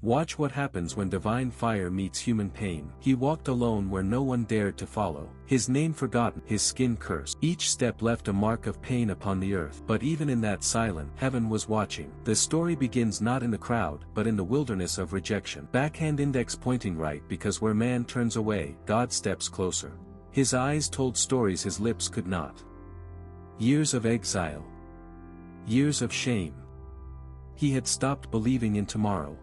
Watch what happens when divine fire meets human pain. He walked alone where no one dared to follow. His name forgotten, his skin cursed. Each step left a mark of pain upon the earth. But even in that silence, heaven was watching. The story begins not in the crowd, but in the wilderness of rejection. Backhand index pointing right, because where man turns away, God steps closer. His eyes told stories his lips could not. Years of exile. Years of shame. He had stopped believing in tomorrow.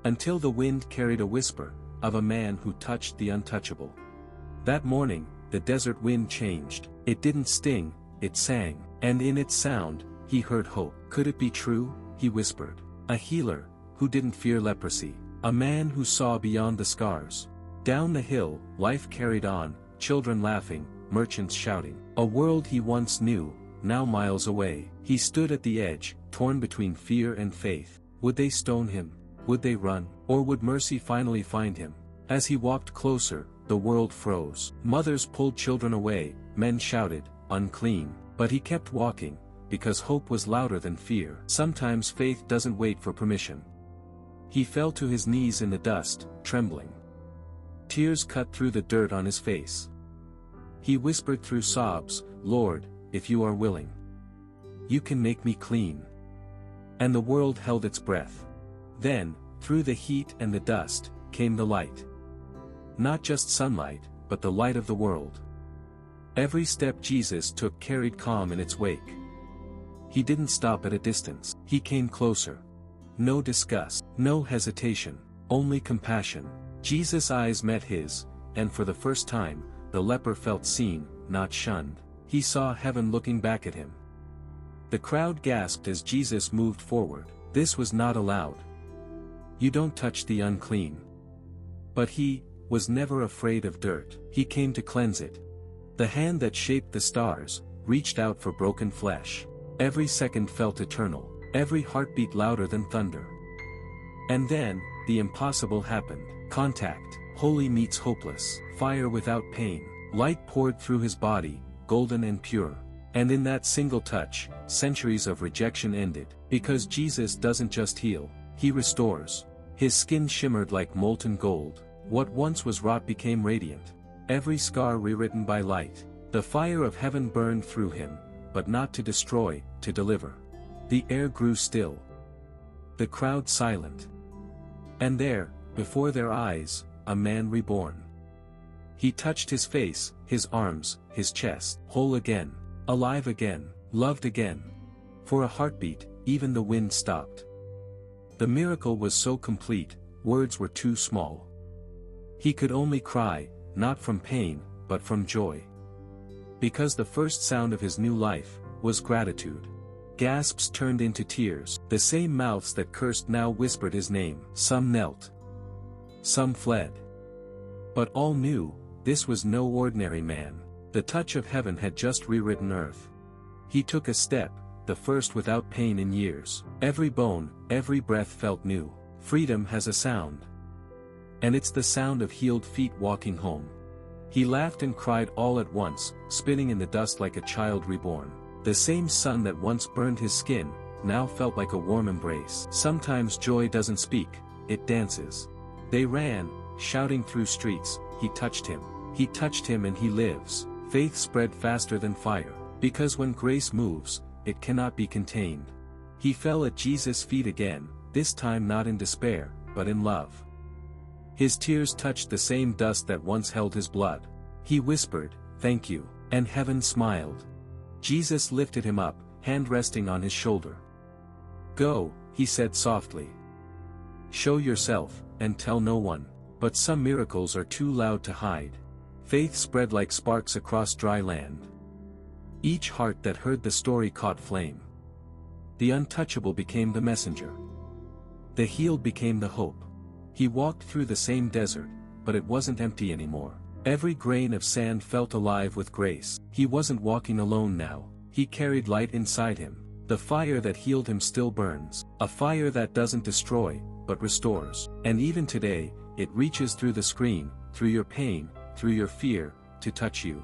Until the wind carried a whisper of a man who touched the untouchable. That morning, the desert wind changed. It didn't sting, it sang. And in its sound, he heard hope. Could it be true? He whispered. A healer, who didn't fear leprosy. A man who saw beyond the scars. Down the hill, life carried on, children laughing, merchants shouting. A world he once knew, now miles away. He stood at the edge, torn between fear and faith. Would they stone him? Would they run? Or would mercy finally find him? As he walked closer, the world froze. Mothers pulled children away, men shouted, unclean. But he kept walking, because hope was louder than fear. Sometimes faith doesn't wait for permission. He fell to his knees in the dust, trembling. Tears cut through the dirt on his face. He whispered through sobs, Lord, if you are willing, you can make me clean. And the world held its breath. Then, through the heat and the dust, came the light. Not just sunlight, but the light of the world. Every step Jesus took carried calm in its wake. He didn't stop at a distance. He came closer. No disgust, no hesitation, only compassion. Jesus' eyes met his, and for the first time, the leper felt seen, not shunned. He saw heaven looking back at him. The crowd gasped as Jesus moved forward. This was not allowed. You don't touch the unclean. But he was never afraid of dirt. He came to cleanse it. The hand that shaped the stars reached out for broken flesh. Every second felt eternal, every heartbeat louder than thunder. And then, the impossible happened. Contact. Holy meets hopeless. Fire without pain. Light poured through his body, golden and pure. And in that single touch, centuries of rejection ended. Because Jesus doesn't just heal, he restores. His skin shimmered like molten gold. What once was rot became radiant. Every scar rewritten by light. The fire of heaven burned through him, but not to destroy, to deliver. The air grew still. The crowd silent. And there, before their eyes, a man reborn. He touched his face, his arms, his chest. Whole again. Alive again. Loved again. For a heartbeat, even the wind stopped. The miracle was so complete, words were too small. He could only cry, not from pain, but from joy. Because the first sound of his new life was gratitude. Gasps turned into tears. The same mouths that cursed now whispered his name. Some knelt. Some fled. But all knew, this was no ordinary man. The touch of heaven had just rewritten earth. He took a step, the first without pain in years. Every bone, every breath felt new. Freedom has a sound. And it's the sound of healed feet walking home. He laughed and cried all at once, spinning in the dust like a child reborn. The same sun that once burned his skin, now felt like a warm embrace. Sometimes joy doesn't speak, it dances. They ran, shouting through streets, he touched him. He touched him and he lives. Faith spread faster than fire. Because when grace moves, it cannot be contained. He fell at Jesus' feet again, this time not in despair, but in love. His tears touched the same dust that once held his blood. He whispered, "Thank you," and heaven smiled. Jesus lifted him up, hand resting on his shoulder. "Go," he said softly. "Show yourself, and tell no one." But some miracles are too loud to hide. Faith spread like sparks across dry land. Each heart that heard the story caught flame. The untouchable became the messenger. The healed became the hope. He walked through the same desert, but it wasn't empty anymore. Every grain of sand felt alive with grace. He wasn't walking alone now. He carried light inside him. The fire that healed him still burns. A fire that doesn't destroy, but restores. And even today, it reaches through the screen, through your pain, through your fear, to touch you.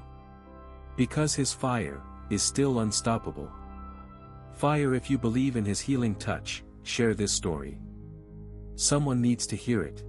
Because his fire is still unstoppable. Fire, if you believe in his healing touch, share this story. Someone needs to hear it.